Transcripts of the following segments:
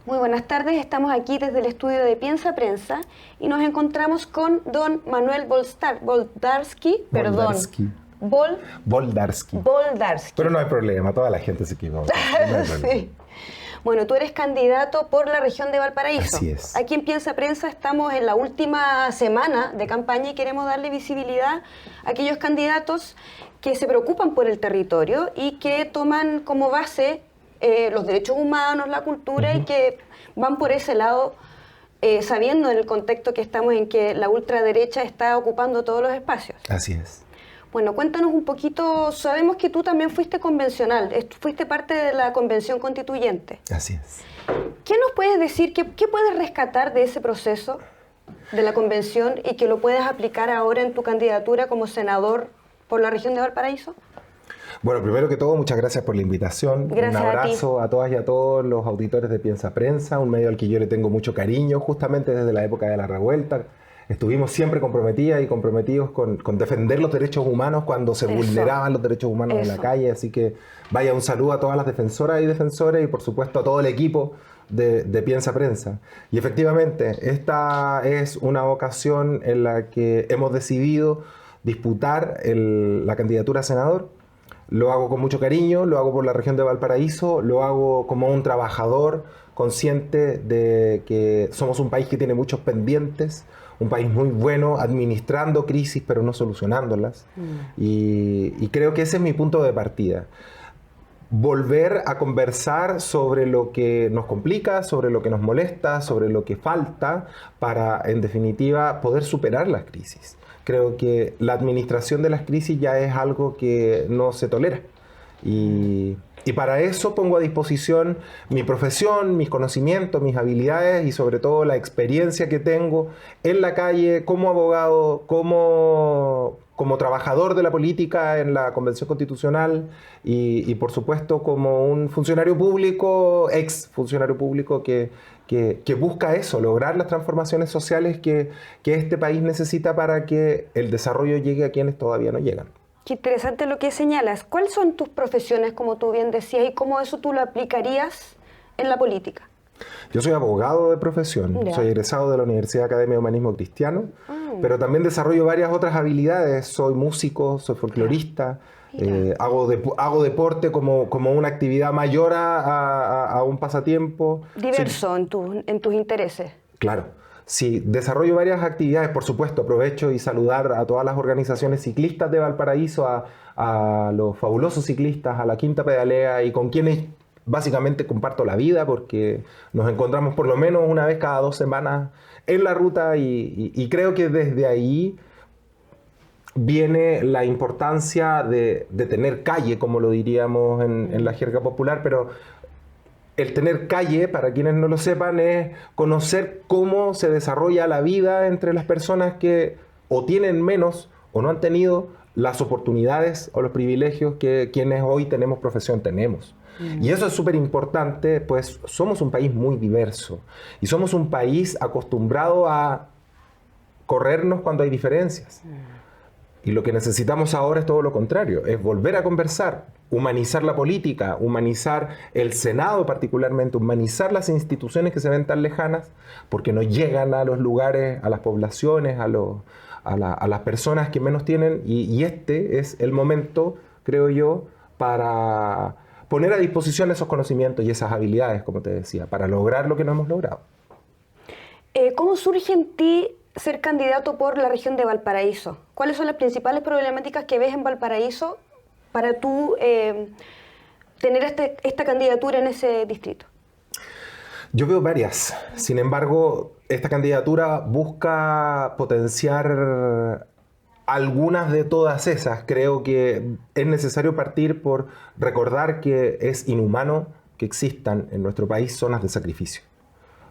Muy buenas tardes, estamos aquí desde el estudio de Piensa Prensa y nos encontramos con don Manuel Boldarsky, Boldarsky. Pero no hay problema, toda la gente se equivoca. No hay problema. Sí. Bueno, tú eres candidato por la región de Valparaíso. Así es. Aquí en Piensa Prensa estamos en la última semana de campaña y queremos darle visibilidad a aquellos candidatos que se preocupan por el territorio y que toman como base los derechos humanos, la cultura y que van por ese lado sabiendo en el contexto que estamos en que la ultraderecha está ocupando todos los espacios. Así es. Bueno, cuéntanos un poquito, sabemos que tú también fuiste convencional, fuiste parte de la Convención Constituyente. Así es. ¿Qué nos puedes decir, qué puedes rescatar de ese proceso de la Convención y que lo puedes aplicar ahora en tu candidatura como senador por la región de Valparaíso? Bueno, primero que todo, muchas gracias por la invitación. Gracias un abrazo a todas y a todos los auditores de Piensa Prensa, un medio al que yo le tengo mucho cariño, justamente desde la época de la revuelta. Estuvimos siempre comprometidas y comprometidos con defender los derechos humanos cuando se vulneraban los derechos humanos en la calle. Así que vaya un saludo a todas las defensoras y defensores y por supuesto a todo el equipo de Piensa Prensa. Y efectivamente, esta es una ocasión en la que hemos decidido disputar la candidatura a senador. Lo hago con mucho cariño, lo hago por la región de Valparaíso, lo hago como un trabajador consciente de que somos un país que tiene muchos pendientes, un país muy bueno administrando crisis pero no solucionándolas. Y creo que ese es mi punto de partida. Volver a conversar sobre lo que nos complica, sobre lo que nos molesta, sobre lo que falta para, en definitiva, poder superar las crisis. Creo que la administración de las crisis ya es algo que no se tolera. Y para eso pongo a disposición mi profesión, mis conocimientos, mis habilidades y sobre todo la experiencia que tengo en la calle como abogado, como trabajador de la política en la Convención Constitucional y por supuesto como un funcionario público, ex funcionario público que busca eso, lograr las transformaciones sociales que este país necesita para que el desarrollo llegue a quienes todavía no llegan. Qué interesante lo que señalas. ¿Cuáles son tus profesiones, como tú bien decías, y cómo eso tú lo aplicarías en la política? Yo soy abogado de profesión, soy egresado de la Universidad Academia de Humanismo Cristiano, pero también desarrollo varias otras habilidades. Soy músico, soy folclorista, hago deporte como una actividad mayor a un pasatiempo. Diverso en tus intereses. Claro. Sí, desarrollo varias actividades, por supuesto, aprovecho y saludar a todas las organizaciones ciclistas de Valparaíso, a los fabulosos ciclistas, a la Quinta Pedalea y con quienes básicamente comparto la vida porque nos encontramos por lo menos una vez cada 2 semanas en la ruta y creo que desde ahí viene la importancia de tener calle, como lo diríamos en la jerga popular, pero el tener calle, para quienes no lo sepan, es conocer cómo se desarrolla la vida entre las personas que o tienen menos o no han tenido las oportunidades o los privilegios que quienes hoy tenemos profesión tenemos. Y eso es súper importante, pues somos un país muy diverso y somos un país acostumbrado a corrernos cuando hay diferencias. Y lo que necesitamos ahora es todo lo contrario, es volver a conversar, humanizar la política, humanizar el Senado particularmente, humanizar las instituciones que se ven tan lejanas porque no llegan a los lugares, a las poblaciones, a las personas que menos tienen y este es el momento, creo yo, para poner a disposición esos conocimientos y esas habilidades, como te decía, para lograr lo que no hemos logrado. ¿Cómo surge en ti ser candidato por la región de Valparaíso? ¿Cuáles son las principales problemáticas que ves en Valparaíso para tú tener esta candidatura en ese distrito? Yo veo varias. Sin embargo, esta candidatura busca potenciar algunas de todas esas. Creo que es necesario partir por recordar que es inhumano que existan en nuestro país zonas de sacrificio.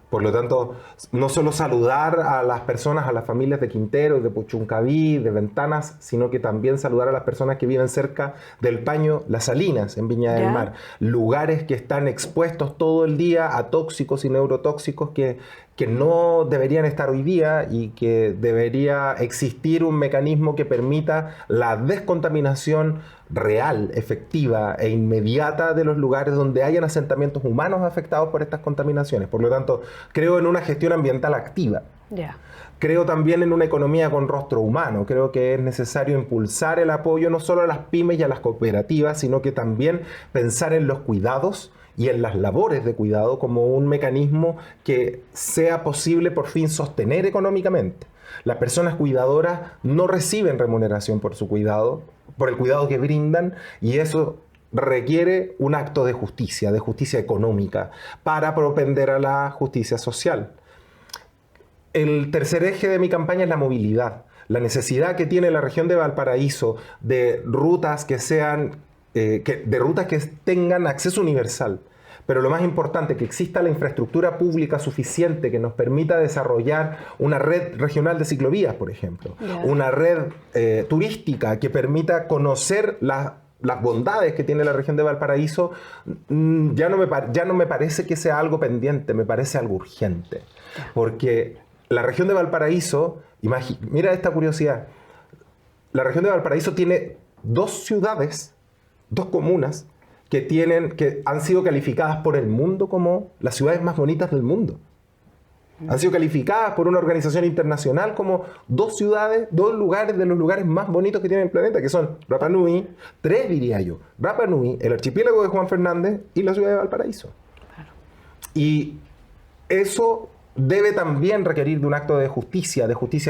Por lo tanto, no solo saludar a las personas, a las familias de Quintero, de Puchuncaví, de Ventanas, sino que también saludar a las personas que viven cerca del Paño Las Salinas, en Viña del Mar. Lugares que están expuestos todo el día a tóxicos y neurotóxicos que que no deberían estar hoy día y que debería existir un mecanismo que permita la descontaminación real, efectiva e inmediata de los lugares donde hayan asentamientos humanos afectados por estas contaminaciones. Por lo tanto, creo en una gestión ambiental activa. Creo también en una economía con rostro humano. Creo que es necesario impulsar el apoyo no solo a las pymes y a las cooperativas, sino que también pensar en los cuidados y en las labores de cuidado como un mecanismo que sea posible por fin sostener económicamente. Las personas cuidadoras no reciben remuneración por su cuidado, por el cuidado que brindan, y eso requiere un acto de justicia económica, para propender a la justicia social. El tercer eje de mi campaña es la movilidad. La necesidad que tiene la región de Valparaíso de rutas que tengan acceso universal. Pero lo más importante, que exista la infraestructura pública suficiente que nos permita desarrollar una red regional de ciclovías, por ejemplo. Una red turística que permita conocer las bondades que tiene la región de Valparaíso. Ya no me parece que sea algo pendiente, me parece algo urgente. Porque la región de Valparaíso, mira esta curiosidad, la región de Valparaíso tiene 2 ciudades, 2 comunas, que han sido calificadas por el mundo como las ciudades más bonitas del mundo. Han sido calificadas por una organización internacional como 2 ciudades, 2 lugares de los lugares más bonitos que tiene el planeta, que son Rapa Nui, 3 diría yo, Rapa Nui, el archipiélago de Juan Fernández y la ciudad de Valparaíso. Y eso debe también requerir de un acto de justicia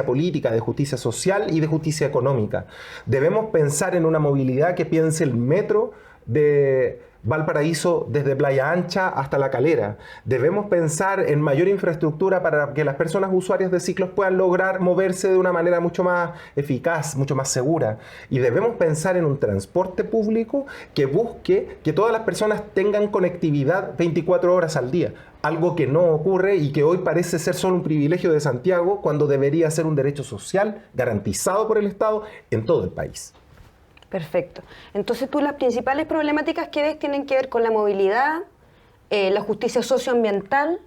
política, de justicia social y de justicia económica. Debemos pensar en una movilidad que piense el metro de Valparaíso desde Playa Ancha hasta La Calera. Debemos pensar en mayor infraestructura para que las personas usuarias de ciclos puedan lograr moverse de una manera mucho más eficaz, mucho más segura. Y debemos pensar en un transporte público que busque que todas las personas tengan conectividad 24 horas al día. Algo que no ocurre y que hoy parece ser solo un privilegio de Santiago, cuando debería ser un derecho social garantizado por el Estado en todo el país. Perfecto. Entonces tú las principales problemáticas que ves tienen que ver con la movilidad, la justicia socioambiental,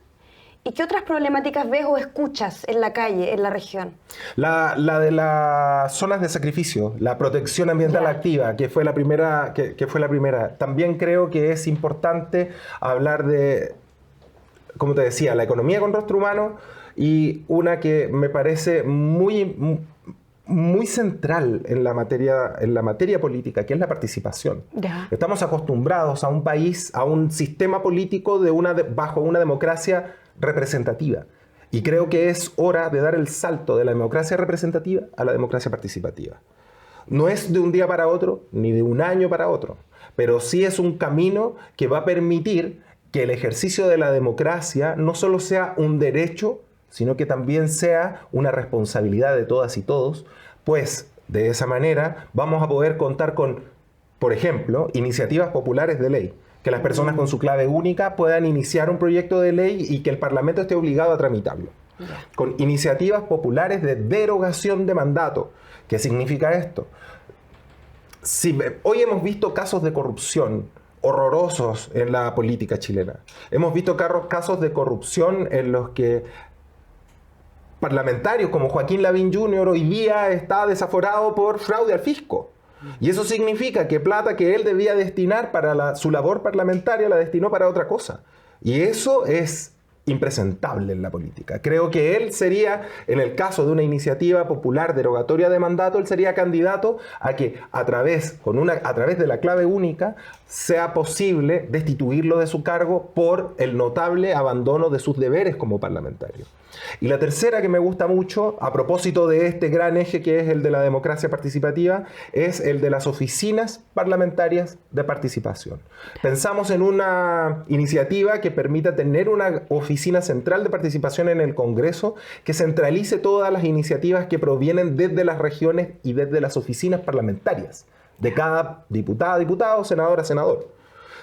¿y qué otras problemáticas ves o escuchas en la calle, en la región? La de las zonas de sacrificio, la protección ambiental activa, que fue la primera, También creo que es importante hablar de, como te decía, la economía con rostro humano, y una que me parece muy central en la materia política, que es la participación. Estamos acostumbrados a un país, a un sistema político bajo una democracia representativa. Y creo que es hora de dar el salto de la democracia representativa a la democracia participativa. No es de un día para otro, ni de un año para otro, pero sí es un camino que va a permitir que el ejercicio de la democracia no solo sea un derecho, sino que también sea una responsabilidad de todas y todos, pues de esa manera vamos a poder contar con, por ejemplo, iniciativas populares de ley, que las personas con su clave única puedan iniciar un proyecto de ley y que el Parlamento esté obligado a tramitarlo. Con iniciativas populares de derogación de mandato. ¿Qué significa esto? Hoy hemos visto casos de corrupción horrorosos en la política chilena. Hemos visto casos de corrupción en los que parlamentarios como Joaquín Lavín Jr. hoy día está desaforado por fraude al fisco. Y eso significa que plata que él debía destinar para su labor parlamentaria la destinó para otra cosa. Y eso es impresentable en la política. Creo que él sería, en el caso de una iniciativa popular derogatoria de mandato, él sería candidato a que a través de la clave única sea posible destituirlo de su cargo por el notable abandono de sus deberes como parlamentario. Y la tercera, que me gusta mucho, a propósito de este gran eje que es el de la democracia participativa, es el de las oficinas parlamentarias de participación. Pensamos en una iniciativa que permita tener una oficina central de participación en el Congreso que centralice todas las iniciativas que provienen desde las regiones y desde las oficinas parlamentarias de cada diputada, diputado, senadora, senador,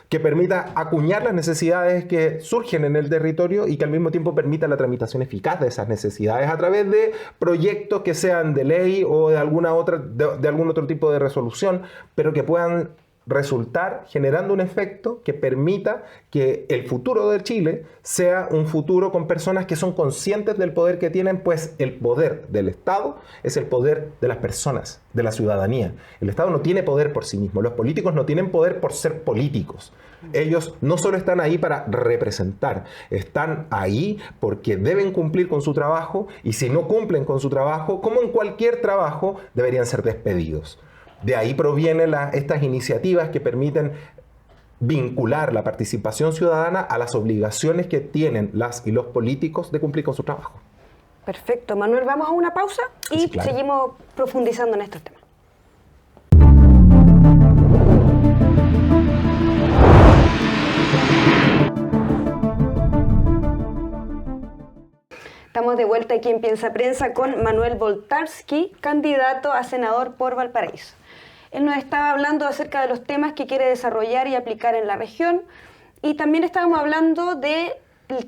que permita acuñar las necesidades que surgen en el territorio y que al mismo tiempo permita la tramitación eficaz de esas necesidades a través de proyectos que sean de ley o de algún otro tipo de resolución, pero que puedan resultar generando un efecto que permita que el futuro de Chile sea un futuro con personas que son conscientes del poder que tienen, pues el poder del Estado es el poder de las personas, de la ciudadanía. El Estado no tiene poder por sí mismo, los políticos no tienen poder por ser políticos. Ellos no solo están ahí para representar, están ahí porque deben cumplir con su trabajo, y si no cumplen con su trabajo, como en cualquier trabajo, deberían ser despedidos. De ahí provienen estas iniciativas que permiten vincular la participación ciudadana a las obligaciones que tienen las y los políticos de cumplir con su trabajo. Perfecto. Manuel, vamos a una pausa y Sí, claro. seguimos profundizando en estos temas. Estamos de vuelta aquí en Piensa Prensa con Manuel Boltarsky, candidato a senador por Valparaíso. Él nos estaba hablando acerca de los temas que quiere desarrollar y aplicar en la región, y también estábamos hablando del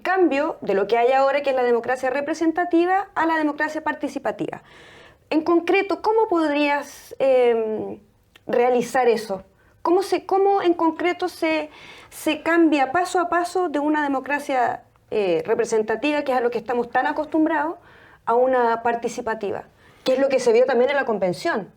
cambio de lo que hay ahora, que es la democracia representativa, a la democracia participativa. En concreto, ¿cómo podrías realizar eso? ¿Cómo en concreto se cambia paso a paso de una democracia representativa, que es a lo que estamos tan acostumbrados, a una participativa, que es lo que se vio también en la convención?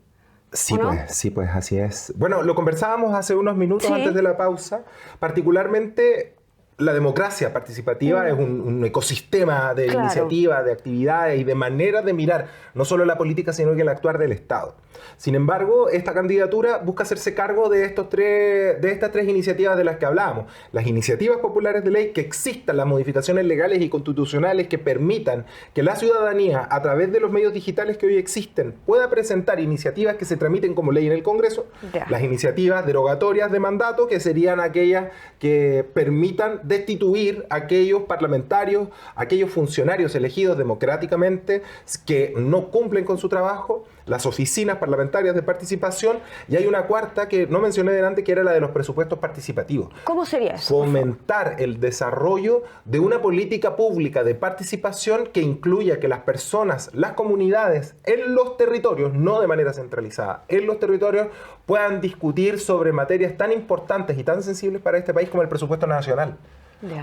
Sí, ¿no? pues así es. Bueno, lo conversábamos hace unos minutos antes de la pausa. Particularmente, la democracia participativa es un ecosistema de iniciativas, de actividades y de maneras de mirar no solo la política, sino que el actuar del Estado. Sin embargo, esta candidatura busca hacerse cargo de estas tres iniciativas de las que hablábamos. Las iniciativas populares de ley, que existan las modificaciones legales y constitucionales que permitan que la ciudadanía, a través de los medios digitales que hoy existen, pueda presentar iniciativas que se tramiten como ley en el Congreso. Las iniciativas derogatorias de mandato, que serían aquellas que permitan destituir a aquellos parlamentarios, aquellos funcionarios elegidos democráticamente que no cumplen con su trabajo. Las oficinas parlamentarias de participación, y hay una cuarta que no mencioné delante, que era la de los presupuestos participativos. ¿Cómo sería eso? Fomentar el desarrollo de una política pública de participación que incluya que las personas, las comunidades en los territorios, no de manera centralizada, en los territorios puedan discutir sobre materias tan importantes y tan sensibles para este país como el presupuesto nacional.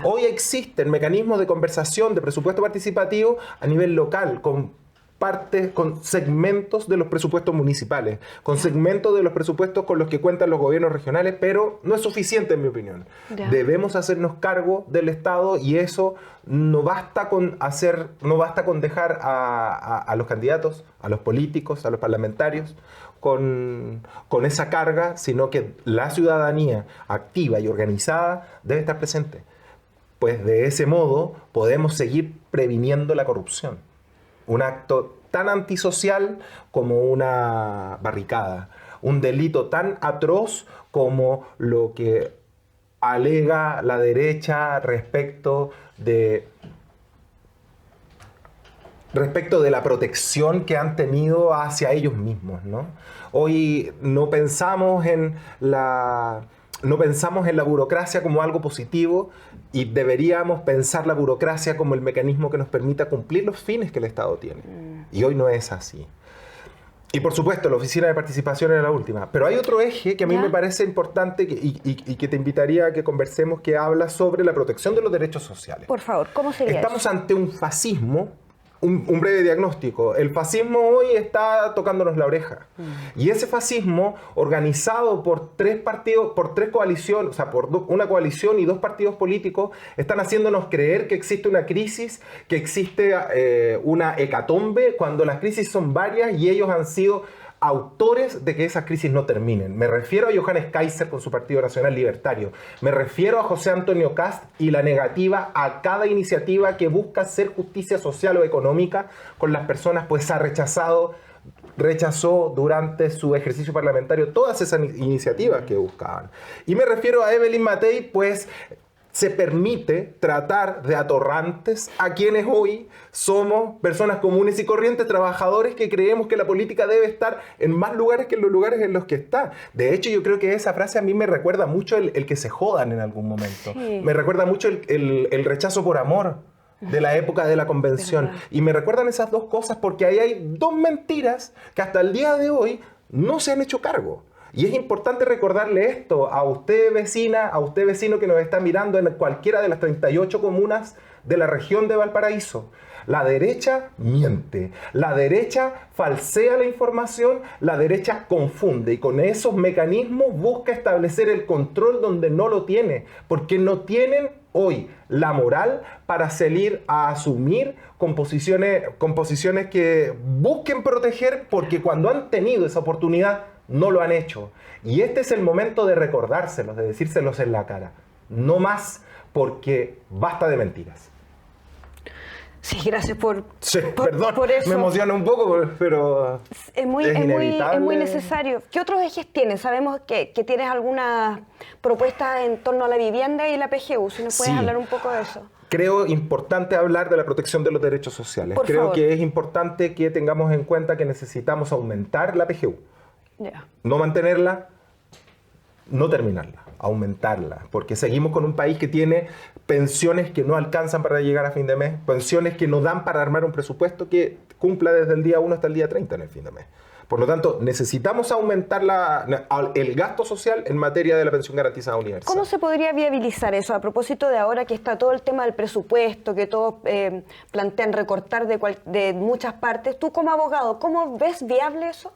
Hoy existen mecanismos de conversación de presupuesto participativo a nivel local, con segmentos de los presupuestos municipales, con segmentos de los presupuestos con los que cuentan los gobiernos regionales, pero no es suficiente, en mi opinión. Debemos hacernos cargo del Estado, y eso no basta con dejar a los candidatos, a los políticos, a los parlamentarios con esa carga, sino que la ciudadanía activa y organizada debe estar presente. Pues de ese modo podemos seguir previniendo la corrupción. Un acto tan antisocial como una barricada, un delito tan atroz como lo que alega la derecha respecto de la protección que han tenido hacia ellos mismos, ¿no? Hoy no pensamos en la burocracia como algo positivo, y deberíamos pensar la burocracia como el mecanismo que nos permita cumplir los fines que el Estado tiene. Y hoy no es así. Y por supuesto, la oficina de participación era la última. Pero hay otro eje que a mí me parece importante y que te invitaría a que conversemos, que habla sobre la protección de los derechos sociales. Por favor, ¿cómo sería Estamos eso? ante un fascismo. Un breve diagnóstico. El fascismo hoy está tocándonos la oreja. Y ese fascismo, organizado por tres partidos, por tres coaliciones, o sea, por una coalición y dos partidos políticos, están haciéndonos creer que existe una crisis, que existe una hecatombe, cuando las crisis son varias y ellos han sido autores de que esas crisis no terminen. Me refiero a Johannes Kaiser con su Partido Nacional Libertario. Me refiero a José Antonio Kast y la negativa a cada iniciativa que busca hacer justicia social o económica con las personas, pues rechazó durante su ejercicio parlamentario todas esas iniciativas que buscaban. Y me refiero a Evelyn Matei, pues se permite tratar de atorrantes a quienes hoy somos personas comunes y corrientes, trabajadores que creemos que la política debe estar en más lugares que en los lugares en los que está. De hecho, yo creo que esa frase a mí me recuerda mucho el que se jodan en algún momento. Sí. Me recuerda mucho el rechazo por amor de la época de la convención. Y me recuerdan esas dos cosas porque ahí hay dos mentiras que hasta el día de hoy no se han hecho cargo. Y es importante recordarle esto a usted vecina, a usted vecino que nos está mirando en cualquiera de las 38 comunas de la región de Valparaíso. La derecha miente, la derecha falsea la información, la derecha confunde y con esos mecanismos busca establecer el control donde no lo tiene, porque no tienen hoy la moral para salir a asumir con posiciones que busquen proteger, porque cuando han tenido esa oportunidad no lo han hecho. Y este es el momento de recordárselos, de decírselos en la cara. No más, porque basta de mentiras. Sí, gracias por eso. Me emociona un poco, pero es muy necesario. ¿Qué otros ejes tienes? Sabemos que tienes algunas propuestas en torno a la vivienda y la PGU. Si nos puedes hablar un poco de eso. Creo importante hablar de la protección de los derechos sociales. Creo que es importante que tengamos en cuenta que necesitamos aumentar la PGU. No mantenerla, no terminarla, aumentarla, porque seguimos con un país que tiene pensiones que no alcanzan para llegar a fin de mes, pensiones que no dan para armar un presupuesto que cumpla desde el día 1 hasta el día 30 en el fin de mes. Por lo tanto, necesitamos aumentar el gasto social en materia de la pensión garantizada universal. ¿Cómo se podría viabilizar eso? A propósito de ahora que está todo el tema del presupuesto, que todos plantean recortar de muchas partes. Tú como abogado, ¿cómo ves viable eso?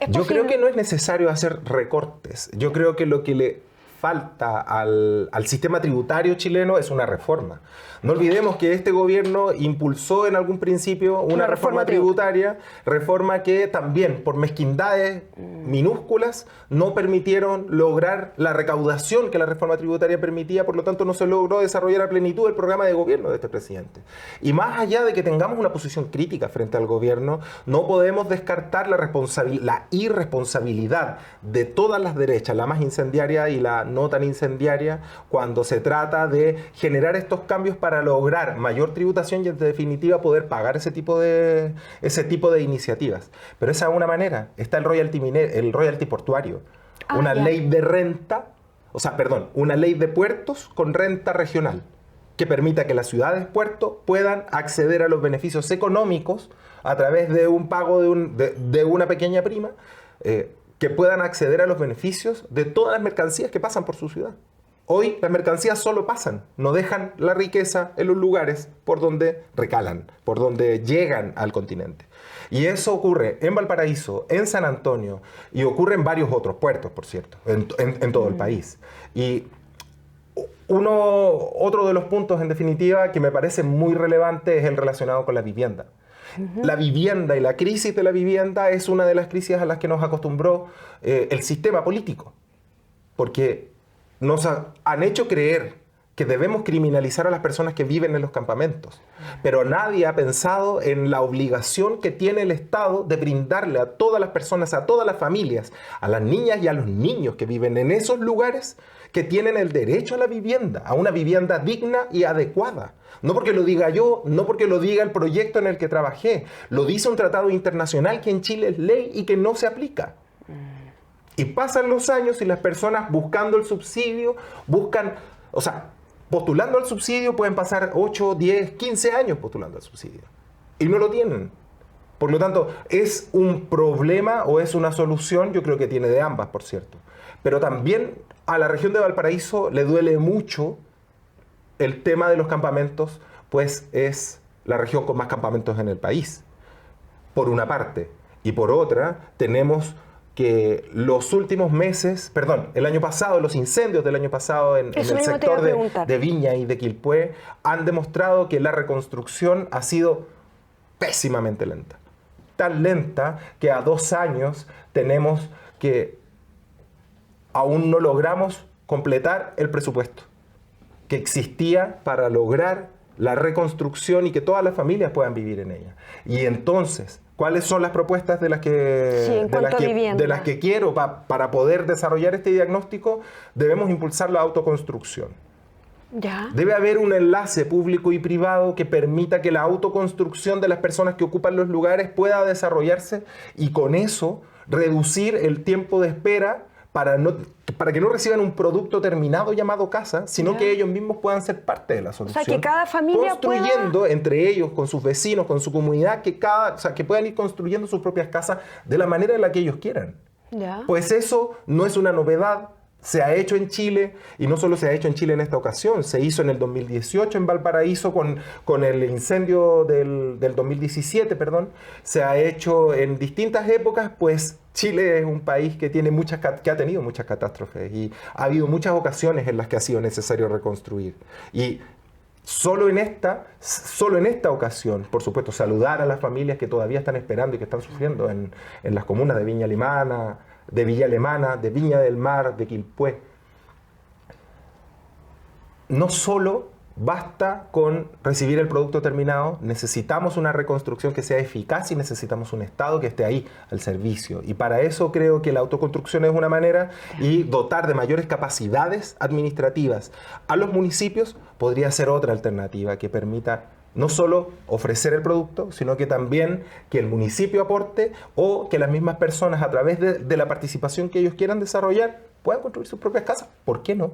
Yo creo que no es necesario hacer recortes. Yo creo que lo que le falta al sistema tributario chileno es una reforma. No olvidemos que este gobierno impulsó en algún principio una reforma tributaria, reforma que también por mezquindades minúsculas no permitieron lograr la recaudación que la reforma tributaria permitía, por lo tanto no se logró desarrollar a plenitud el programa de gobierno de este presidente. Y más allá de que tengamos una posición crítica frente al gobierno, no podemos descartar la irresponsabilidad de todas las derechas, la más incendiaria y la no tan incendiaria, cuando se trata de generar estos cambios para lograr mayor tributación y en definitiva poder pagar ese tipo de iniciativas. Pero esa es una manera. Está el royalty portuario, una ley de renta, una ley de puertos con renta regional que permita que las ciudades puertos puedan acceder a los beneficios económicos a través de un pago de una pequeña prima, que puedan acceder a los beneficios de todas las mercancías que pasan por su ciudad. Hoy las mercancías solo pasan, no dejan la riqueza en los lugares por donde recalan, por donde llegan al continente. Y eso ocurre en Valparaíso, en San Antonio, y ocurre en varios otros puertos, por cierto, en todo el país. Y otro de los puntos, en definitiva, que me parece muy relevante es el relacionado con la vivienda. La vivienda y la crisis de la vivienda es una de las crisis a las que nos acostumbró el sistema político, porque nos han hecho creer que debemos criminalizar a las personas que viven en los campamentos, pero nadie ha pensado en la obligación que tiene el Estado de brindarle a todas las personas, a todas las familias, a las niñas y a los niños que viven en esos lugares, que tienen el derecho a la vivienda, a una vivienda digna y adecuada. No porque lo diga yo, no porque lo diga el proyecto en el que trabajé. Lo dice un tratado internacional que en Chile es ley y que no se aplica. Y pasan los años y las personas buscando el subsidio, postulando al subsidio, pueden pasar 8, 10, 15 años postulando al subsidio. Y no lo tienen. Por lo tanto, ¿es un problema o es una solución? Yo creo que tiene de ambas, por cierto. Pero también a la región de Valparaíso le duele mucho el tema de los campamentos, pues es la región con más campamentos en el país, por una parte. Y por otra, tenemos que el año pasado, los incendios del año pasado en el sector de Viña y de Quilpué han demostrado que la reconstrucción ha sido pésimamente lenta. Tan lenta que a 2 años tenemos que aún no logramos completar el presupuesto que existía para lograr la reconstrucción y que todas las familias puedan vivir en ella. Y entonces, ¿cuáles son las propuestas de las que quiero para poder desarrollar este diagnóstico? Debemos impulsar la autoconstrucción. Debe haber un enlace público y privado que permita que la autoconstrucción de las personas que ocupan los lugares pueda desarrollarse y con eso reducir el tiempo de espera para que no reciban un producto terminado llamado casa, sino que ellos mismos puedan ser parte de la solución. O sea, que cada familia construyendo entre ellos, con sus vecinos, con su comunidad, que puedan ir construyendo sus propias casas de la manera en la que ellos quieran. Ya. Pues eso no es una novedad. Se ha hecho en Chile, y no solo se ha hecho en Chile en esta ocasión, se hizo en el 2018 en Valparaíso con el incendio del 2017, perdón. Se ha hecho en distintas épocas, pues Chile es un país que ha tenido muchas catástrofes y ha habido muchas ocasiones en las que ha sido necesario reconstruir. Y solo en esta ocasión, por supuesto, saludar a las familias que todavía están esperando y que están sufriendo en las comunas de Viña Alemana, de Viña del Mar, de Quilpué. No solo basta con recibir el producto terminado, necesitamos una reconstrucción que sea eficaz y necesitamos un Estado que esté ahí al servicio. Y para eso creo que la autoconstrucción es una manera, y dotar de mayores capacidades administrativas a los municipios podría ser otra alternativa que permita no solo ofrecer el producto, sino que también que el municipio aporte, o que las mismas personas, a través de la participación que ellos quieran desarrollar, puedan construir sus propias casas. ¿Por qué no?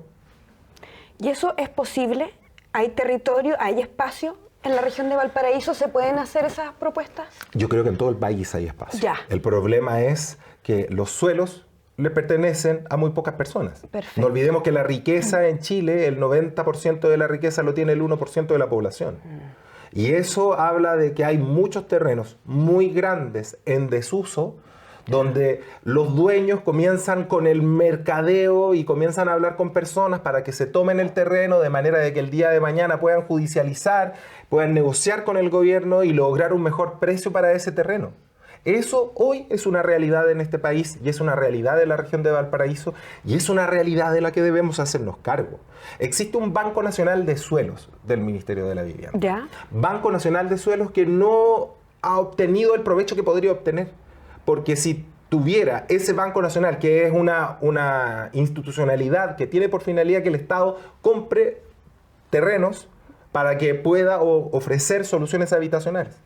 ¿Y eso es posible? ¿Hay territorio, hay espacio en la región de Valparaíso? ¿Se pueden hacer esas propuestas? Yo creo que en todo el país hay espacio. Ya. El problema es que los suelos le pertenecen a muy pocas personas. Perfecto. No olvidemos que la riqueza en Chile, el 90% de la riqueza lo tiene el 1% de la población. Y eso habla de que hay muchos terrenos muy grandes en desuso, donde los dueños comienzan con el mercadeo y comienzan a hablar con personas para que se tomen el terreno, de manera de que el día de mañana puedan judicializar, puedan negociar con el gobierno y lograr un mejor precio para ese terreno. Eso hoy es una realidad en este país, y es una realidad de la región de Valparaíso, y es una realidad de la que debemos hacernos cargo. Existe un Banco Nacional de Suelos del Ministerio de la Vivienda. ¿Ya? Banco Nacional de Suelos que no ha obtenido el provecho que podría obtener. Porque si tuviera ese Banco Nacional, que es una institucionalidad que tiene por finalidad que el Estado compre terrenos para que pueda ofrecer soluciones habitacionales.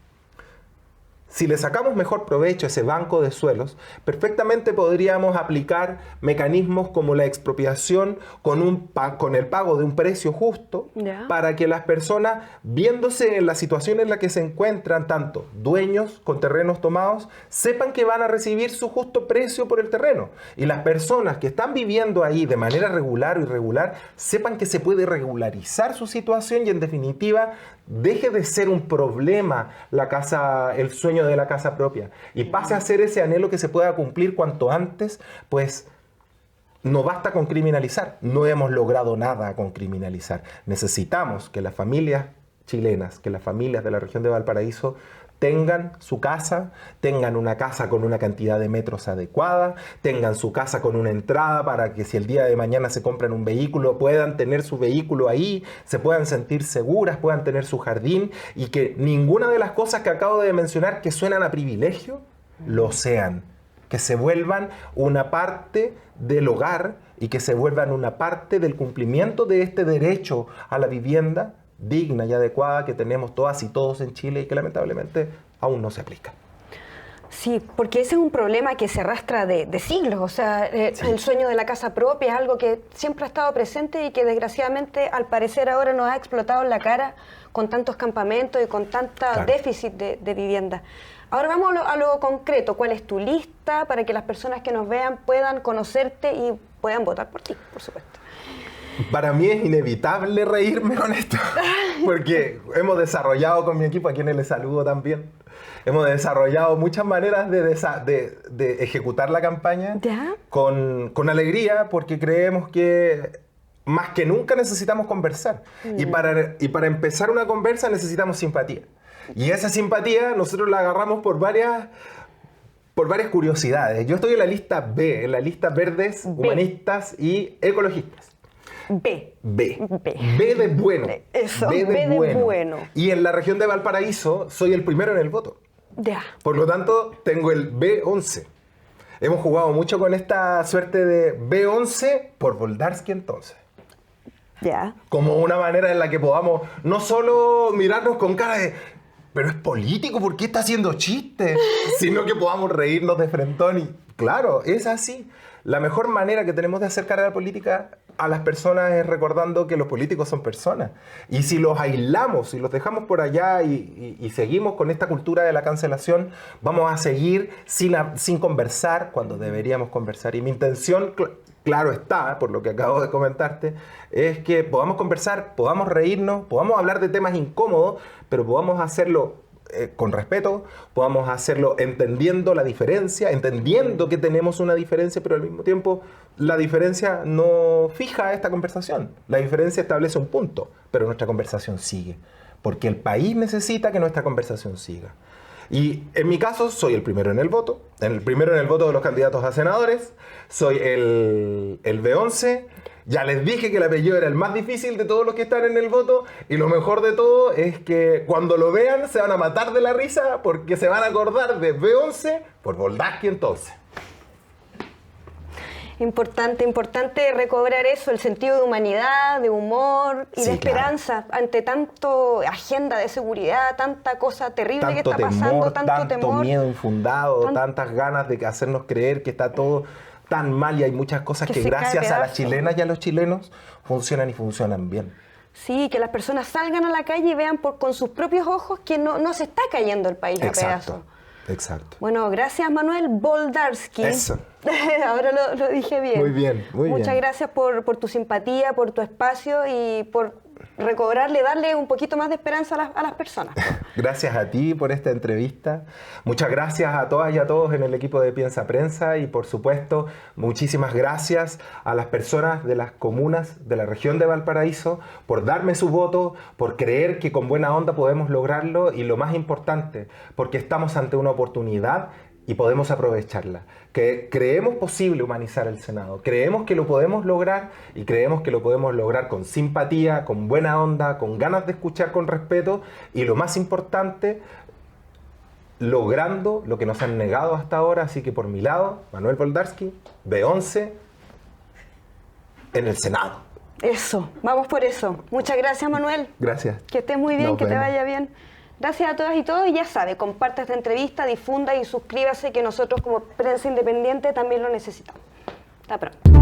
Si le sacamos mejor provecho a ese banco de suelos, perfectamente podríamos aplicar mecanismos como la expropiación con el pago de un precio justo, para que las personas, viéndose en la situación en la que se encuentran, tanto dueños con terrenos tomados, sepan que van a recibir su justo precio por el terreno. Y las personas que están viviendo ahí de manera regular o irregular, sepan que se puede regularizar su situación y, en definitiva, deje de ser un problema el sueño de la casa propia, y pase a ser ese anhelo que se pueda cumplir cuanto antes. Pues no basta con criminalizar, no hemos logrado nada con criminalizar. Necesitamos que las familias chilenas, que las familias de la región de Valparaíso tengan su casa, tengan una casa con una cantidad de metros adecuada, tengan su casa con una entrada para que si el día de mañana se compran un vehículo, puedan tener su vehículo ahí, se puedan sentir seguras, puedan tener su jardín, y que ninguna de las cosas que acabo de mencionar que suenan a privilegio, lo sean. Que se vuelvan una parte del hogar y que se vuelvan una parte del cumplimiento de este derecho a la vivienda digna y adecuada que tenemos todas y todos en Chile, y que lamentablemente aún no se aplica. Sí, porque ese es un problema que se arrastra de siglos. O sea, Sí. El sueño de la casa propia es algo que siempre ha estado presente y que desgraciadamente, al parecer, ahora nos ha explotado en la cara con tantos campamentos y con tanta déficit de vivienda. Ahora vamos a lo concreto. ¿Cuál es tu lista para que las personas que nos vean puedan conocerte y puedan votar por ti, por supuesto? Para mí es inevitable reírme con esto, porque hemos desarrollado con mi equipo, a quienes les saludo también, hemos desarrollado muchas maneras de ejecutar la campaña con alegría, porque creemos que más que nunca necesitamos conversar. Y para empezar una conversa necesitamos simpatía. Y esa simpatía nosotros la agarramos por varias curiosidades. Yo estoy en la lista B, en la lista verdes, humanistas y ecologistas. B de bueno. Eso, B de bueno. Y en la región de Valparaíso soy el primero en el voto. Por lo tanto, tengo el B11. Hemos jugado mucho con esta suerte de B11 por Boldarsky, entonces. Como una manera en la que podamos no solo mirarnos con cara de pero es político, ¿por qué está haciendo chistes? Sino que podamos reírnos de frentón. Y claro, es así. La mejor manera que tenemos de acercar a la política a las personas es recordando que los políticos son personas. Y si los aislamos, si los dejamos por allá y seguimos con esta cultura de la cancelación, vamos a seguir sin conversar cuando deberíamos conversar. Y mi intención, claro está, por lo que acabo de comentarte, es que podamos conversar, podamos reírnos, podamos hablar de temas incómodos, pero podamos hacerlo con respeto, podamos hacerlo entendiendo la diferencia, entendiendo que tenemos una diferencia, pero al mismo tiempo la diferencia no fija esta conversación. La diferencia establece un punto, pero nuestra conversación sigue, porque el país necesita que nuestra conversación siga. Y en mi caso soy el primero en el voto de los candidatos a senadores, soy el B11. Ya les dije que el apellido era el más difícil de todos los que están en el voto, y lo mejor de todo es que cuando lo vean se van a matar de la risa porque se van a acordar de B11 por Boldaski entonces. Importante recobrar eso, el sentido de humanidad, de humor y de esperanza, claro, ante tanto agenda de seguridad, tanta cosa terrible que está pasando, tanto temor, miedo infundado, tantas ganas de hacernos creer que está todo tan mal, y hay muchas cosas que gracias a las chilenas y a los chilenos funcionan y funcionan bien. Sí, que las personas salgan a la calle y vean con sus propios ojos que no se está cayendo el país a pedazos. Exacto. Bueno, gracias Manuel Boldaski. Eso. Ahora lo dije bien. Muy bien. Muchas gracias por tu simpatía, por tu espacio y por darle un poquito más de esperanza a las personas. Gracias a ti por esta entrevista. Muchas gracias a todas y a todos en el equipo de Piensa Prensa, y por supuesto muchísimas gracias a las personas de las comunas de la región de Valparaíso por darme su voto, por creer que con buena onda podemos lograrlo, y lo más importante, porque estamos ante una oportunidad y podemos aprovecharla. Que creemos posible humanizar el Senado, creemos que lo podemos lograr, y creemos que lo podemos lograr con simpatía, con buena onda, con ganas de escuchar con respeto, y lo más importante, logrando lo que nos han negado hasta ahora. Así que por mi lado, Manuel Boldaski, B11 en el Senado. Eso, vamos por eso. Muchas gracias Manuel. Gracias. Que estés muy bien, Nos que vemos. te vaya bien. Gracias a todas y todos, y ya sabe, comparte esta entrevista, difunda y suscríbase, que nosotros como prensa independiente también lo necesitamos. Hasta pronto.